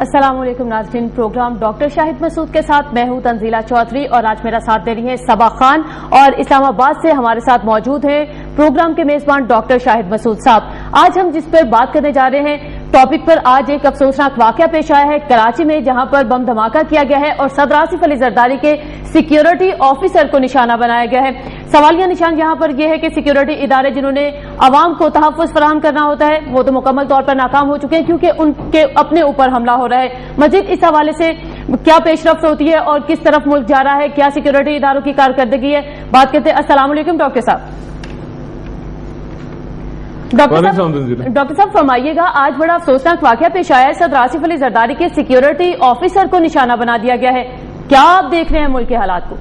السلام علیکم ناظرین، پروگرام ڈاکٹر شاہد مسعود کے ساتھ میں ہوں تنزیلہ چودھری اور آج میرا ساتھ دے رہی ہیں صبا خان اور اسلام آباد سے ہمارے ساتھ موجود ہیں پروگرام کے میزبان ڈاکٹر شاہد مسعود صاحب۔ آج ہم جس پر بات کرنے جا رہے ہیں ٹاپک پر، آج ایک افسوسناک واقعہ پیش آیا ہے کراچی میں، جہاں پر بم دھماکہ کیا گیا ہے اور صدر آصف علی زرداری کے سیکیورٹی آفیسر کو نشانہ بنایا گیا ہے۔ سوالیہ نشان یہاں پر یہ ہے کہ سیکیورٹی ادارے جنہوں نے عوام کو تحفظ فراہم کرنا ہوتا ہے وہ تو مکمل طور پر ناکام ہو چکے ہیں، کیونکہ ان کے اپنے اوپر حملہ ہو رہا ہے۔ مزید اس حوالے سے کیا پیش رفت ہوتی ہے اور کس طرف ملک جا رہا ہے، کیا سیکیورٹی اداروں کی کارکردگی ہے، بات کرتے ہیں۔ السلام علیکم ڈاکٹر صاحب۔ ڈاکٹر صاحب فرمائیے گا، آج بڑا افسوسناک واقعہ پیش آیا ہے، صدر آصف علی زرداری کے سیکیورٹی آفیسر کو نشانہ بنا دیا گیا ہے، کیا آپ دیکھ رہے ہیں ملک کے حالات کو؟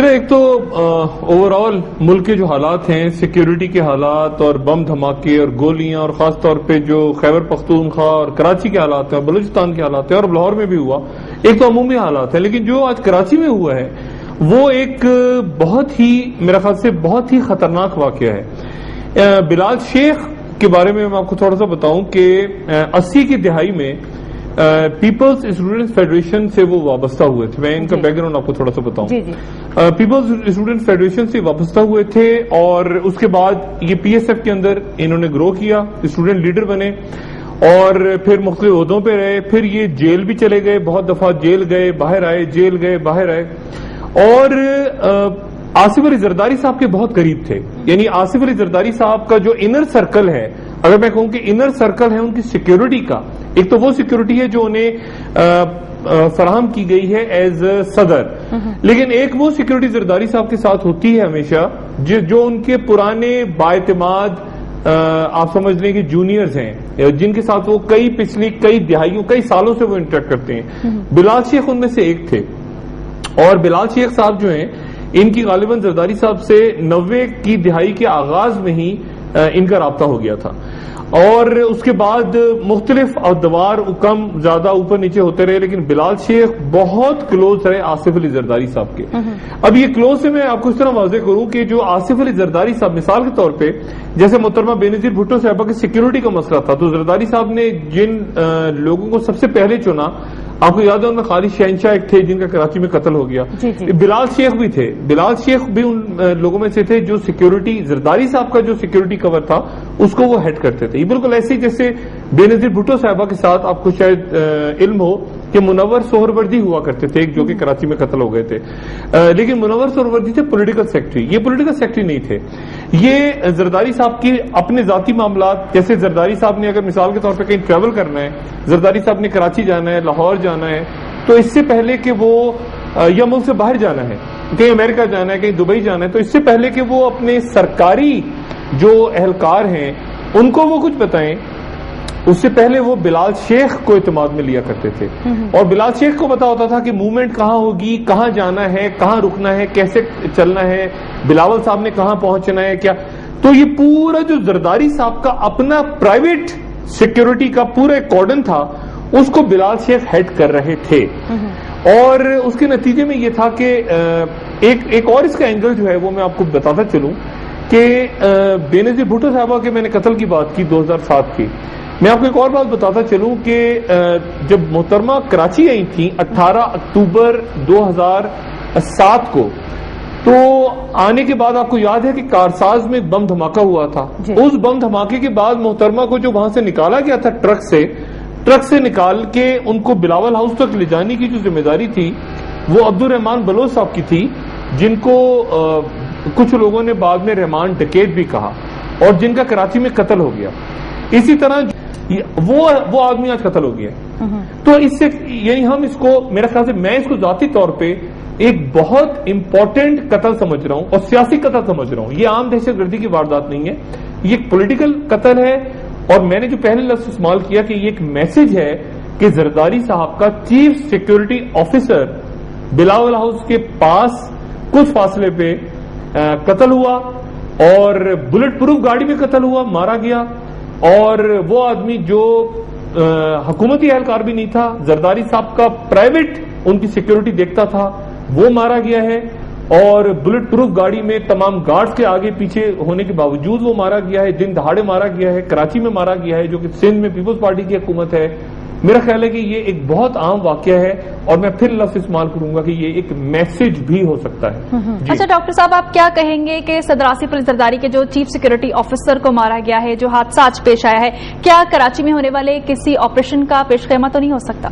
ایک تو اوور آل ملک کے جو حالات ہیں، سیکیورٹی کے حالات اور بم دھماکے اور گولیاں، اور خاص طور پہ جو خیبر پختونخوا اور کراچی کے حالات ہیں، بلوچستان کے حالات ہیں اور لاہور میں بھی ہوا، ایک تو عمومی حالات ہیں، لیکن جو آج کراچی میں ہوا ہے وہ ایک بہت ہی میرے خیال سے بہت ہی خطرناک واقعہ ہے۔ بلال شیخ کے بارے میں آپ کو تھوڑا سا بتاؤں کہ 80 کی دہائی میں پیپلز اسٹوڈنٹس فیڈریشن سے وہ وابستہ ہوئے تھے۔ میں ان کا بیک گراؤنڈ آپ کو تھوڑا سا بتاؤں۔ پیپلز اسٹوڈنٹس فیڈریشن سے وابستہ ہوئے تھے اور اس کے بعد یہ پی ایس ایف کے اندر انہوں نے گرو کیا، اسٹوڈنٹ لیڈر بنے اور پھر مختلف عہدوں پہ رہے، پھر یہ جیل بھی چلے گئے، بہت دفعہ جیل گئے باہر آئے، جیل گئے باہر آئے، اور آصف علی زرداری صاحب کے بہت قریب تھے۔ یعنی آصف علی زرداری صاحب کا جو انر سرکل ہے، اگر میں کہوں کہ انر سرکل ہے ان کی سیکیورٹی کا، ایک تو وہ سیکیورٹی ہے جو انہیں فراہم کی گئی ہے ایز صدر، لیکن ایک وہ سیکیورٹی زرداری صاحب کے ساتھ ہوتی ہے ہمیشہ جو ان کے پرانے بااعتماد آپ سمجھ لیں کہ جونیئرز ہیں، جن کے ساتھ وہ پچھلی کئی دہائیوں کئی سالوں سے وہ انٹریکٹ کرتے ہیں۔ بلال شیخ ان میں سے ایک تھے، اور بلال شیخ صاحب جو ہیں ان کی غالباً زرداری صاحب سے 90 کی دہائی کے آغاز میں ہی ان کا رابطہ ہو گیا تھا، اور اس کے بعد مختلف ادوار کم زیادہ اوپر نیچے ہوتے رہے، لیکن بلال شیخ بہت کلوز رہے آصف علی زرداری صاحب کے۔ اب یہ کلوز سے میں آپ کو اس طرح واضح کروں کہ جو آصف علی زرداری صاحب مثال کے طور پہ جیسے محترمہ بے نظیر بھٹو صاحبہ کی سیکیورٹی کا مسئلہ تھا، تو زرداری صاحب نے جن لوگوں کو سب سے پہلے چنا، آپ کو یاد ہے ان میں خالد شہنشاہ ایک تھے جن کا کراچی میں قتل ہو گیا، بلال شیخ بھی تھے، بلال شیخ بھی ان لوگوں میں سے تھے جو سیکیورٹی زرداری صاحب کا جو سیکیورٹی کور تھا اس کو وہ ہیڈ کرتے تھے۔ یہ بالکل ایسے ہی جیسے بے نظیر بھٹو صاحبہ کے ساتھ آپ کو شاید علم ہو کہ منور سہروردی ہوا کرتے تھے جو کہ کراچی میں قتل ہو گئے تھے، لیکن منور سہروردی تھے پولیٹیکل سیکرٹری، یہ پولیٹیکل سیکرٹری نہیں تھے، یہ زرداری صاحب کی اپنے ذاتی معاملات، جیسے زرداری صاحب نے اگر مثال کے طور پہ کہیں ٹریول کرنا ہے، زرداری صاحب نے کراچی جانا ہے، لاہور جانا ہے، تو اس سے پہلے کہ وہ یا ملک سے باہر جانا ہے، کہیں امریکہ جانا ہے، کہیں دبئی جانا ہے، تو اس سے پہلے کہ وہ اپنے سرکاری جو اہلکار ہیں ان کو وہ کچھ بتائیں، اس سے پہلے وہ بلال شیخ کو اعتماد میں لیا کرتے تھے، اور بلال شیخ کو پتا ہوتا تھا کہ موومنٹ کہاں ہوگی، کہاں جانا ہے، کہاں رکنا ہے، کیسے چلنا ہے، بلاول صاحب نے کہاں پہنچنا ہے کیا۔ تو یہ پورا جو زرداری صاحب کا اپنا پرائیویٹ سیکیورٹی کا پورا ایک کارڈن تھا، اس کو بلال شیخ ہیڈ کر رہے تھے، اور اس کے نتیجے میں یہ تھا کہ ایک اور اس کا اینگل جو ہے وہ میں آپ کو بتاتا چلوں کہ بے نظیر بھٹو صاحبہ کے میں نے قتل کی بات کی 2007 کی، میں آپ کو ایک اور بات بتاتا چلوں کہ جب محترمہ کراچی آئی تھی 18 اکتوبر 2007 کو، تو آنے کے بعد آپ کو یاد ہے کہ کارساز میں بم دھماکہ ہوا تھا، اس بم دھماکے کے بعد محترمہ کو جو وہاں سے نکالا گیا تھا ٹرک سے نکال کے ان کو بلاول ہاؤس تک لے جانے کی جو ذمہ داری تھی وہ عبد الرحمان بلوچ صاحب کی تھی، جن کو کچھ لوگوں نے بعد میں رحمان ڈکیت بھی کہا، اور جن کا کراچی میں قتل ہو گیا۔ اسی طرح وہ آدمی آج قتل ہو گیا، تو اس سے یعنی ہم اس کو میرے خیال سے میں اس کو ذاتی طور پہ ایک بہت امپورٹنٹ قتل سمجھ رہا ہوں اور سیاسی قتل سمجھ رہا ہوں۔ یہ عام دہشت گردی کی واردات نہیں ہے، یہ ایک پولیٹیکل قتل ہے، اور میں نے جو پہلے لفظ استعمال کیا کہ یہ ایک میسج ہے کہ زرداری صاحب کا chief security officer Bilawal house کے پاس کچھ فاصلے پہ قتل ہوا، اور بلٹ پروف گاڑی میں قتل ہوا، مارا گیا، اور وہ آدمی جو حکومتی اہلکار بھی نہیں تھا، زرداری صاحب کا پرائیویٹ ان کی سیکیورٹی دیکھتا تھا، وہ مارا گیا ہے، اور بلٹ پروف گاڑی میں تمام گارڈز کے آگے پیچھے ہونے کے باوجود وہ مارا گیا ہے، دن دہاڑے مارا گیا ہے، کراچی میں مارا گیا ہے جو کہ سندھ میں پیپلز پارٹی کی حکومت ہے. میرا خیال ہے کہ یہ ایک بہت عام واقعہ ہے اور میں پھر لفظ استعمال کروں گا کہ یہ ایک میسج بھی ہو سکتا ہے. اچھا ڈاکٹر صاحب، آپ کیا کہیں گے کہ صدر آصف علی زرداری کے جو چیف سیکورٹی آفیسر کو مارا گیا ہے، جو حادثہ آج پیش آیا ہے، کیا کراچی میں ہونے والے کسی آپریشن کا پیش خیمہ تو نہیں ہو سکتا؟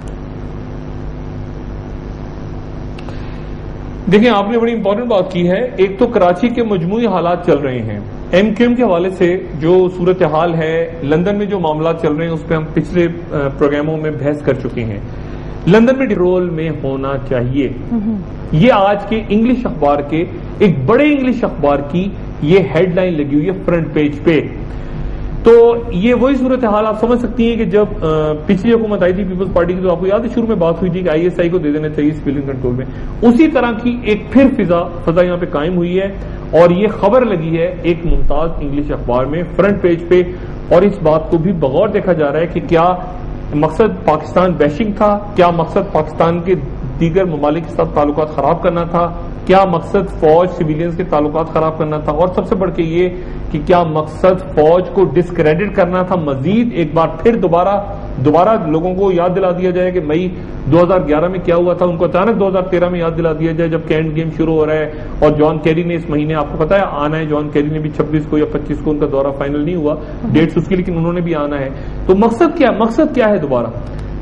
دیکھیں، آپ نے بڑی امپورٹنٹ بات کی ہے. ایک تو کراچی کے مجموعی حالات چل رہے ہیں، ایم کیو ایم کے حوالے سے جو صورتحال ہے، لندن میں جو معاملات چل رہے ہیں اس پہ ہم پچھلے پروگراموں میں بحث کر چکے ہیں. لندن میں رول میں ہونا چاہیے. یہ آج کے انگلش اخبار کے ایک بڑے انگلش اخبار کی یہ ہیڈ لائن لگی ہوئی ہے فرنٹ پیج پہ. تو یہ وہی صورتحال آپ سمجھ سکتی ہیں کہ جب پچھلی حکومت آئی تھی پیپلز پارٹی کی، تو آپ کو یاد ہے شروع میں بات ہوئی تھی کہ آئی ایس آئی کو دے دینا چاہیے سویلین کنٹرول میں. اسی طرح کی ایک پھر فضا یہاں پہ قائم ہوئی ہے اور یہ خبر لگی ہے ایک ممتاز انگلش اخبار میں فرنٹ پیج پہ. اور اس بات کو بھی بغور دیکھا جا رہا ہے کہ کیا مقصد پاکستان بیشنگ تھا، کیا مقصد پاکستان کے دیگر ممالک کے ساتھ تعلقات خراب کرنا تھا، کیا مقصد فوج سویلینز کے تعلقات خراب کرنا تھا، اور سب سے بڑھ کے یہ کہ کیا مقصد فوج کو ڈسکریڈٹ کرنا تھا. مزید ایک بار پھر دوبارہ لوگوں کو یاد دلا دیا جائے کہ مئی 2011 میں کیا ہوا تھا، ان کو اچانک 2013 میں یاد دلا دیا جائے جب کینٹ گیم شروع ہو رہا ہے. اور جان کیری نے اس مہینے، آپ کو پتا ہے آنا ہے، جان کیری نے بھی 26 کو یا 25 کو ان کا دورہ فائنل نہیں ہوا ڈیٹس اس کی، لیکن انہوں نے بھی آنا ہے. تو مقصد کیا ہے دوبارہ؟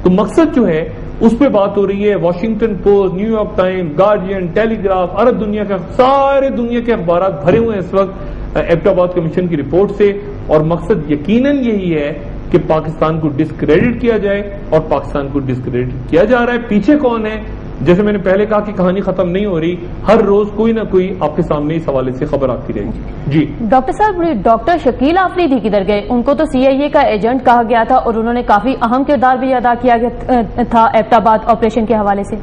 تو مقصد جو ہے اس پہ بات ہو رہی ہے. Washington Post, New York Time, Guardian, Telegraph, عرب دنیا کا سارے دنیا کے اخبارات بھرے ہوئے ہیں اس وقت ایبٹ-آباد کمیشن کی رپورٹ سے. اور مقصد یقیناً یہی ہے کہ پاکستان کو ڈسکریڈٹ کیا جائے، اور پاکستان کو ڈسکریڈٹ کیا جا رہا ہے. پیچھے کون ہے؟ جیسے میں نے پہلے کہا کہ کہانی ختم نہیں ہو رہی، ہر روز کوئی نہ کوئی آپ کے سامنے اس حوالے سے خبر آتی رہے گی. جی ڈاکٹر صاحب، ڈاکٹر شکیل آفریدی کدھر گئے؟ ان کو تو سی آئی اے کا ایجنٹ کہا گیا تھا اور انہوں نے کافی اہم کردار بھی ادا کیا تھا ایبٹ-آباد آپریشن کے حوالے سے.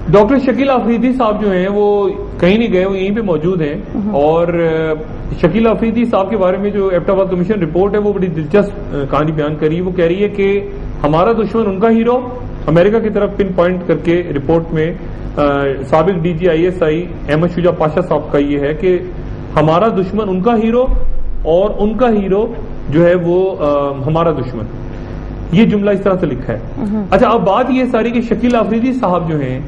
ڈاکٹر شکیل آفریدی صاحب جو ہیں وہ کہیں نہیں گئے، وہ یہیں پہ موجود ہیں. اور شکیل آفریدی صاحب کے بارے میں جو ایبٹ-آباد کمیشن رپورٹ ہے وہ بڑی دلچسپ کہانی بیان کری. وہ کہہ رہی ہے کہ ہمارا دشمن ان کا ہیرو، امریکہ کی طرف پن پوائنٹ کر کے رپورٹ میں سابق D G I S I Ahmed Shuja Pasha صاحب کا یہ ہے کہ ہمارا دشمن ان کا ہیرو اور ان کا ہیرو جو ہے وہ ہمارا دشمن. یہ جملہ اس طرح سے لکھا ہے. اچھا، اب بات یہ ساری کہ شکیل آفریدی صاحب جو ہیں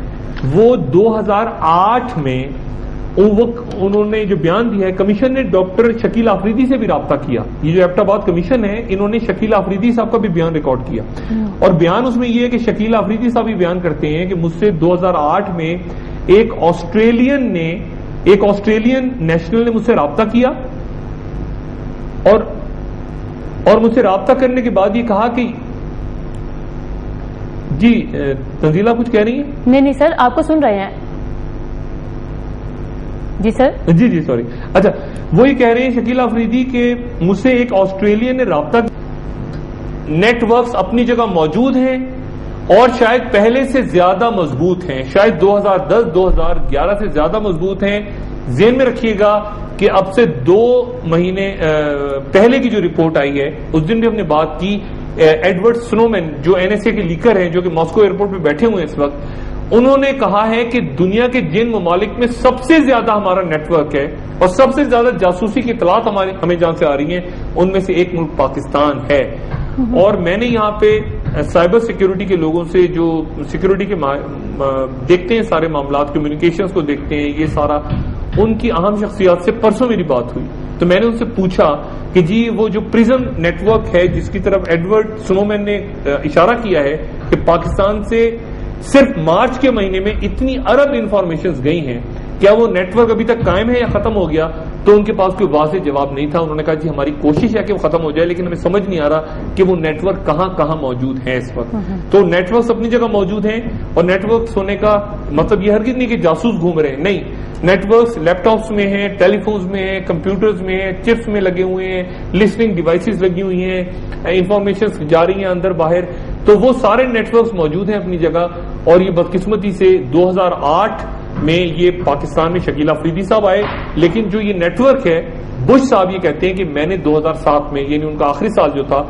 وہ 2008 میں انہوں نے جو بیان دیا ہے، کمیشن نے ڈاکٹر شکیل آفریدی سے بھی رابطہ کیا. یہ جو ایبٹ-آباد کمیشن ہے انہوں نے شکیل آفریدی صاحب کا بھی بیان ریکارڈ کیا. اور بیان اس میں یہ ہے کہ شکیل آفریدی صاحب بھی بیان کرتے ہیں کہ مجھ سے 2008 میں ایک آسٹریلین نیشنل نے مجھ سے رابطہ کیا اور مجھ سے رابطہ کرنے کے بعد یہ کہا کہ جی تنزیلہ کچھ کہہ رہی ہیں؟ نہیں سر، آپ کو سن رہے ہیں. جی سر. جی سوری. اچھا، وہ یہ کہہ رہے ہیں شکیل آفریدی کہ مجھ سے ایک آسٹریلین نے رابطہ، نیٹ ورکس اپنی جگہ موجود ہیں اور شاید پہلے سے زیادہ مضبوط ہیں، شاید 2010-2011 سے زیادہ مضبوط ہیں. ذہن میں رکھیے گا کہ اب سے 2 مہینے پہلے کی جو رپورٹ آئی ہے اس دن بھی ہم نے بات کی. ایڈورڈ سنومین جو این ایس اے کے لیکر ہیں، جو کہ ماسکو ایئرپورٹ پہ بیٹھے ہوئے ہیں اس وقت، انہوں نے کہا ہے کہ دنیا کے جن ممالک میں سب سے زیادہ ہمارا نیٹ ورک ہے اور سب سے زیادہ جاسوسی کی اطلاعات ہمیں جہاں سے آ رہی ہیں ان میں سے ایک ملک پاکستان ہے. اور میں نے یہاں پہ سائبر سیکیورٹی کے لوگوں سے جو سیکیورٹی کے دیکھتے ہیں سارے معاملات، کمیونیکیشنز کو دیکھتے ہیں، یہ سارا ان کی اہم شخصیات سے پرسوں میری بات ہوئی تو میں نے ان سے پوچھا کہ جی وہ جو پرزم نیٹ ورک ہے جس کی طرف ایڈورڈ سنومین نے اشارہ کیا ہے کہ پاکستان سے صرف مارچ کے مہینے میں اتنی ارب انفارمیشنز گئی ہیں، کیا وہ نیٹ ورک ابھی تک قائم ہے یا ختم ہو گیا؟ تو ان کے پاس کوئی واضح جواب نہیں تھا. انہوں نے کہا جی ہماری کوشش ہے کہ وہ ختم ہو جائے لیکن ہمیں سمجھ نہیں آ رہا کہ وہ نیٹ ورک کہاں موجود ہیں اس وقت. تو نیٹ ورکس اپنی جگہ موجود ہیں اور نیٹ ورکس ہونے کا مطلب یہ ہرگز نہیں کہ جاسوس گھوم رہے ہیں، نہیں. نیٹ ورکس لیپ ٹاپس میں ہیں، ٹیلی فونز میں ہیں، کمپیوٹرز میں ہیں، چپس میں لگے ہوئے ہیں، لسننگ ڈیوائسز لگی ہوئی ہیں، انفارمیشنز جا رہی ہیں اندر باہر. تو وہ سارے نیٹ ورکس موجود ہیں اپنی جگہ. اور یہ بدقسمتی سے 2008 میں یہ پاکستان میں شکیل آفریدی صاحب آئے، لیکن جو یہ نیٹ ورک ہے بش صاحب یہ کہتے ہیں کہ میں نے 2007 میں، یعنی ان کا آخری سال جو تھا،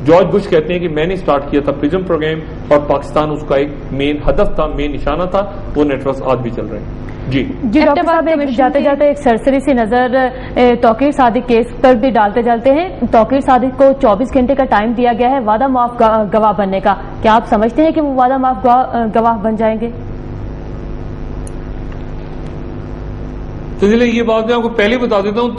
جارج بش کہتے ہیں کہ میں نے اسٹارٹ کیا تھا پرزم پروگرام اور پاکستان اس کا ایک مین ہدف تھا, مین نشانہ تھا. وہ نیٹ ورک آج بھی چل رہے ہیں. جی ڈاکٹر صاحب جاتے جاتے ایک سرسری سی نظر توقیر صادق کیس پر بھی ڈالتے چلتے ہیں. توقیر صادق کو 24 گھنٹے کا ٹائم دیا گیا ہے وعدہ معاف گواہ بننے کا. کیا آپ سمجھتے ہیں کہ وہ وعدہ معاف گواہ بن جائیں گے؟ چلیے یہ بات میں آپ کو پہلے بتا دیتا ہوں,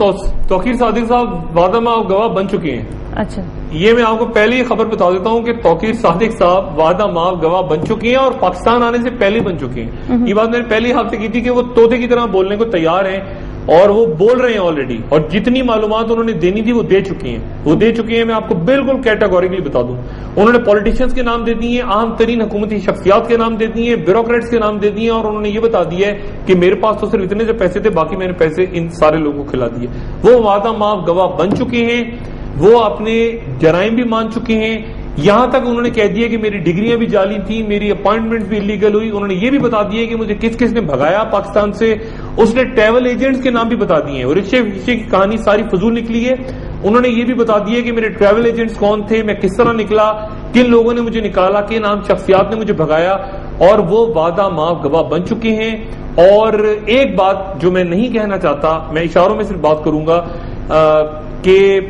توقیر صادق صاحب وعدہ معاف گواہ بن چکے ہیں. اچھا, یہ میں آپ کو پہلے یہ خبر بتا دیتا ہوں کہ توقیر صادق صاحب وعدہ معاف گواہ بن چکے ہیں اور پاکستان آنے سے پہلے بن چکے ہیں. یہ بات میں نے پہلے آپ سے کی تھی کہ وہ طوطے کی طرح بولنے کو تیار ہیں اور وہ بول رہے ہیں آلریڈی, اور جتنی معلومات انہوں نے دینی تھی وہ دے چکی ہیں. میں آپ کو بالکل کیٹاگوریکلی بتا دوں, انہوں نے پولیٹیشینز کے نام دے دیے ہیں, عام ترین حکومتی شخصیات کے نام دے دیے ہیں, بیوروکریٹس کے نام دے دیے ہیں, اور انہوں نے یہ بتا دیا ہے کہ میرے پاس تو صرف اتنے سے پیسے تھے, باقی میں نے پیسے ان سارے لوگوں کو کھلا دیے. وہ وعدہ معاف گواہ بن چکے ہیں, وہ اپنے جرائم بھی مان چکے ہیں. یہاں تک انہوں نے کہہ دیا کہ میری ڈگریاں بھی جعلی تھیں, میری اپوائنٹمنٹ بھی انلیگل ہوئی. انہوں نے یہ بھی بتا دیا کہ مجھے کس کس نے بھگایا پاکستان سے. اس نے ٹریول ایجنٹس کے نام بھی بتا دیے ہیں, اور رکشے کی کہانی ساری فضول نکلی ہے. انہوں نے یہ بھی بتا دیا کہ میرے ٹریول ایجنٹس کون تھے, میں کس طرح نکلا, کن لوگوں نے مجھے نکالا, کن عام شخصیات نے مجھے بھگایا, اور وہ وعدہ معاف گواہ بن چکے ہیں. اور ایک بات جو میں نہیں کہنا چاہتا, میں اشاروں میں صرف بات کروں گا کہ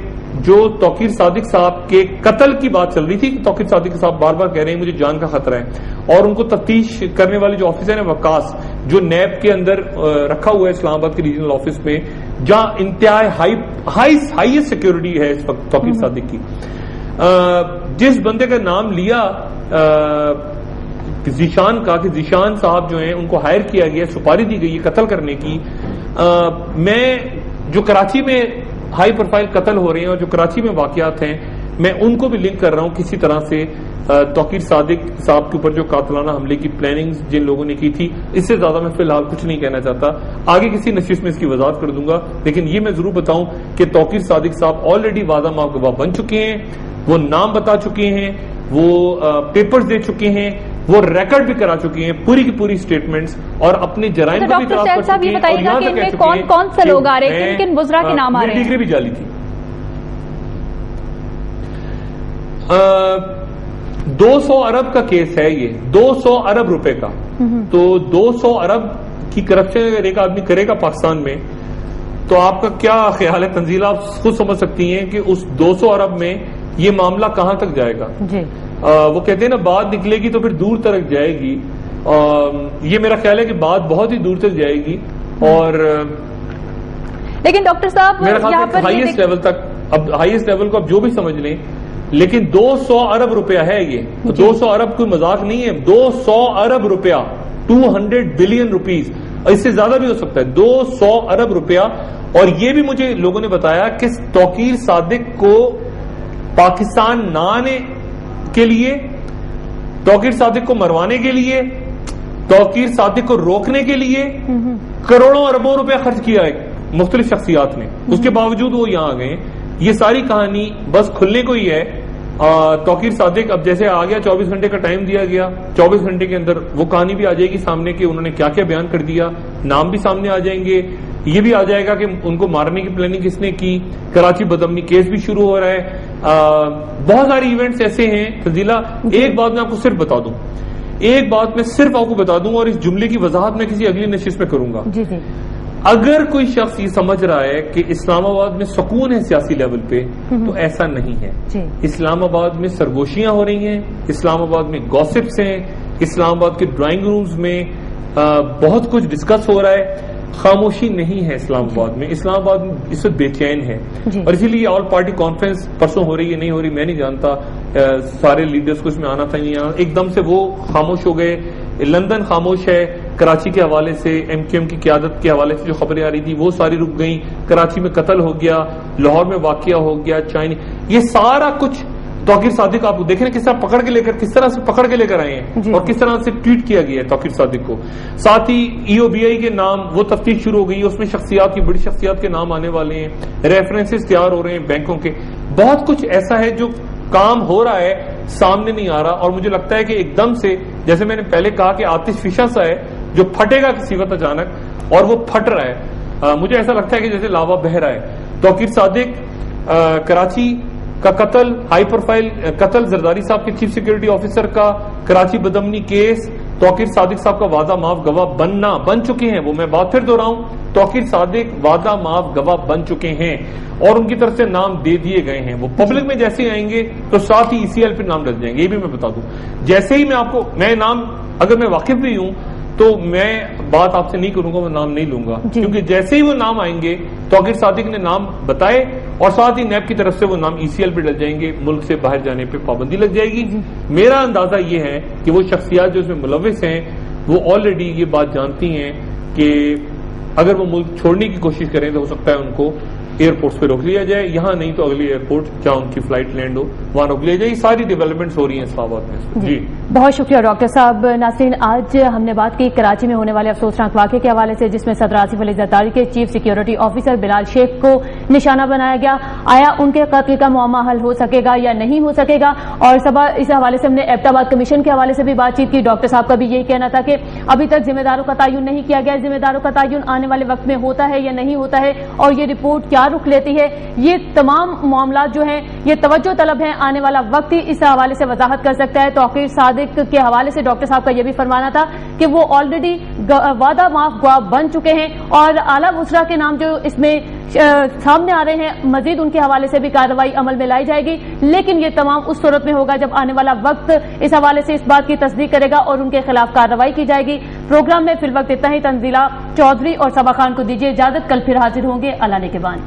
جو توقیر صادق صاحب کے قتل کی بات چل رہی تھی, کہ توقیر صادق صاحب بار بار کہہ رہے ہیں مجھے جان کا خطرہ ہے, اور ان کو تفتیش کرنے والے جو آفیسر ہیں وقاص, جو نیب کے اندر رکھا ہوا ہے اسلام آباد کے ریجنل آفس میں, جہاں انتہائی ہائیسٹ سیکورٹی ہے اس وقت توقیر صادق کی. جس بندے کا نام لیا ذیشان کا, کہ ذیشان صاحب جو ہیں ان کو ہائر کیا گیا, سپاری دی گئی قتل کرنے کی. میں جو کراچی میں ہائی پروفائل قتل ہو رہے ہیں اور جو کراچی میں واقعات ہیں, میں ان کو بھی لنک کر رہا ہوں کسی طرح سے توقیر صادق صاحب کے اوپر جو قاتلانہ حملے کی پلاننگ جن لوگوں نے کی تھی. اس سے زیادہ میں فی الحال کچھ نہیں کہنا چاہتا, آگے کسی نشست میں اس کی وضاحت کر دوں گا. لیکن یہ میں ضرور بتاؤں کہ توقیر صادق صاحب آلریڈی وعدہ معاف گواہ بن چکے ہیں, وہ نام بتا چکے ہیں, وہ پیپرز دے چکے ہیں, وہ ریکارڈ بھی کرا چکے ہیں پوری کی پوری سٹیٹمنٹس, اور اپنے جرائم کو بھی اعتراف کر چکے ہیں. اور یہاں تک کہہ چکے ہیں کون سے لوگ آ رہے ہیں, کن وزراء کے نام آ رہے ہیں. ڈگری بھی جعلی تھی. 200 ارب کا کیس ہے یہ, 200 ارب روپے کا. تو 200 ارب کی کرپشن اگر ایک آدمی کرے گا پاکستان میں, تو آپ کا کیا خیال ہے تنزیل, آپ خود سمجھ سکتی ہیں کہ اس 200 ارب میں یہ معاملہ کہاں تک جائے گا. جی وہ کہتے ہیں نا بات نکلے گی تو پھر دور تک جائے گی. یہ میرا خیال ہے کہ بات بہت ہی دور تک جائے گی. اور لیکن ڈاکٹر صاحب میرا خیال ہے ہائیسٹ لیول تک, اب ہائیسٹ لیول کو آپ جو بھی سمجھ لیں, لیکن 200 ارب روپیہ ہے یہ. 200 ارب کوئی مذاق نہیں ہے, 200 ارب روپیہ, 200 بلین روپیز, اس سے زیادہ بھی ہو سکتا ہے. 200 ارب روپیہ. اور یہ بھی مجھے لوگوں نے بتایا کہ توقیر صادق کو پاکستان نہ آنے کے لیے, توقیر صادق کو مروانے کے لیے, توقیر صادق کو روکنے کے لیے کروڑوں اربوں روپے خرچ کیا ہے مختلف شخصیات نے. اس کے باوجود وہ یہاں آ گئے. یہ ساری کہانی بس کھلنے کو ہی ہے. توقیر صادق اب جیسے آ گیا, 24 گھنٹے کا ٹائم دیا گیا, 24 گھنٹے کے اندر وہ کہانی بھی آ جائے گی سامنے کہ انہوں نے کیا کیا بیان کر دیا, نام بھی سامنے آ جائیں گے. یہ بھی آ جائے گا کہ ان کو مارنے کی پلاننگ کس نے کی. کراچی بدامنی کیس بھی شروع ہو رہا ہے. بہت سارے ایونٹس ایسے ہیں. تنزیلہ ایک بات میں آپ کو صرف بتا دوں, ایک بات میں صرف آپ کو بتا دوں, اور اس جملے کی وضاحت میں کسی اگلی نشست میں کروں گا. جی جی. اگر کوئی شخص یہ سمجھ رہا ہے کہ اسلام آباد میں سکون ہے سیاسی لیول پہ, تو ایسا نہیں ہے. اسلام آباد میں سرگوشیاں ہو رہی ہیں, اسلام آباد میں گوسپس ہیں, اسلام آباد کے ڈرائنگ رومز میں بہت کچھ ڈسکس ہو رہا ہے. خاموشی نہیں ہے اسلام آباد میں. اسلام آباد اس وقت بے چین ہے, اور اسی لیے آل پارٹی کانفرنس پرسوں ہو رہی ہے, نہیں ہو رہی میں نہیں جانتا. سارے لیڈرز کو اس میں آنا تھا, نہیں آنا, ایک دم سے وہ خاموش ہو گئے. لندن خاموش ہے کراچی کے حوالے سے, ایم کیو ایم کی قیادت کے حوالے سے جو خبریں آ رہی تھی وہ ساری رک گئیں. کراچی میں قتل ہو گیا, لاہور میں واقعہ ہو گیا, چائنا, یہ سارا کچھ توقیر صادق آپ دیکھ رہے ہیں کس طرح پکڑ کے لے کر, کس طرح سے پکڑ کے لے کر آئے ہیں, اور کس طرح سے ٹویٹ کیا گیا ہے توقیر صادق کو. ساتھ ہی ای او بی آئی کے نام, وہ تفتیش شروع ہو گئی, اس میں شخصیات کی, بڑی شخصیات کے نام آنے والے ہیں, ریفرنسز تیار ہو رہے ہیں بینکوں کے. بہت کچھ ایسا ہے جو کام ہو رہا ہے, سامنے نہیں آ رہا. اور مجھے لگتا ہے کہ ایک دم سے, جیسے میں نے پہلے کہا کہ آتش فشاں سا ہے جو پھٹے گا کسی وقت اچانک, اور وہ پھٹ رہا ہے. مجھے ایسا لگتا ہے کہ جیسے لاوا بہہ رہا ہے. توقیر صادق کراچی کا قتل، ہائی پروفائل قتل زرداری صاحب کے چیف سیکورٹی آفیسر کا، کراچی بدامنی کیس، توقیر صادق صاحب کا وعدہ معاف گواہ بن چکے ہیں. وہ میں بات پھر دوہراؤں، توقیر صادق وعدہ معاف گواہ بن چکے ہیں اور ان کی طرف سے نام دے دیے گئے ہیں. وہ پبلک میں جیسے ہی آئیں گے تو ساتھ ہی ECL پہ نام ڈل جائیں گے. یہ بھی میں بتا دوں، جیسے ہی میں نام اگر میں واقف بھی ہوں تو میں بات آپ سے نہیں کروں گا، وہ نام نہیں لوں گا، کیونکہ جیسے ہی وہ نام آئیں گے توقیر صادق نے نام بتائے اور ساتھ ہی نیب کی طرف سے وہ نام ECL پہ ڈل جائیں گے، ملک سے باہر جانے پہ پابندی لگ جائے گی. میرا اندازہ یہ ہے کہ وہ شخصیات جو اس میں ملوث ہیں وہ آلریڈی یہ بات جانتی ہیں کہ اگر وہ ملک چھوڑنے کی کوشش کریں تو ہو سکتا ہے ان کو ایئرپورٹس پہ روک لیا جائے، یہاں نہیں تو اگلی ایئرپورٹ جہاں ان کی فلائٹ لینڈ ہو وہاں روک لیا جائے. یہ ساری ڈیولپمنٹس ہو رہی ہیں اسلام آباد میں. جی بہت شکریہ ڈاکٹر صاحب. ناظرین، آج ہم نے بات کی کراچی میں ہونے والے افسوسناک واقعے کے حوالے سے جس میں صدر آصف علی زرداری کے چیف سیکیورٹی آفیسر بلال شیخ کو نشانہ بنایا گیا. آیا ان کے قتل کا معمہ حل ہو سکے گا یا نہیں ہو سکے گا؟ اور اس حوالے سے ہم نے ایبٹ آباد کمیشن کے حوالے سے بھی بات چیت کی. ڈاکٹر صاحب کا بھی یہی کہنا تھا کہ ابھی تک ذمہ داروں کا تعین نہیں کیا گیا، ذمہ داروں کا تعین آنے والے وقت میں ہوتا ہے یا نہیں ہوتا ہے اور یہ رپورٹ کیا رخ لیتی ہے. یہ تمام معاملات جو ہیں یہ توجہ طلب ہیں، آنے والا وقت ہی اس حوالے سے وضاحت کر سکتا ہے. توقیر صادق کے حوالے سے ڈاکٹر صاحب کا یہ بھی فرمانا تھا کہ وہ آلریڈی وعدہ معاف گواہ بن چکے ہیں اور اعلیٰ وزراء کے نام جو اس میں سامنے آ رہے ہیں، مزید ان کے حوالے سے بھی کارروائی عمل میں لائی جائے گی. لیکن یہ تمام اس صورت میں ہوگا جب آنے والا وقت اس حوالے سے اس بات کی تصدیق کرے گا اور ان کے خلاف کارروائی کی جائے گی. پروگرام میں فی الوقت اتنا ہی. تنزیلہ چودھری اور صبا خان کو دیجیے اجازت. کل پھر حاضر ہوں گے. اللہ نے کے بان.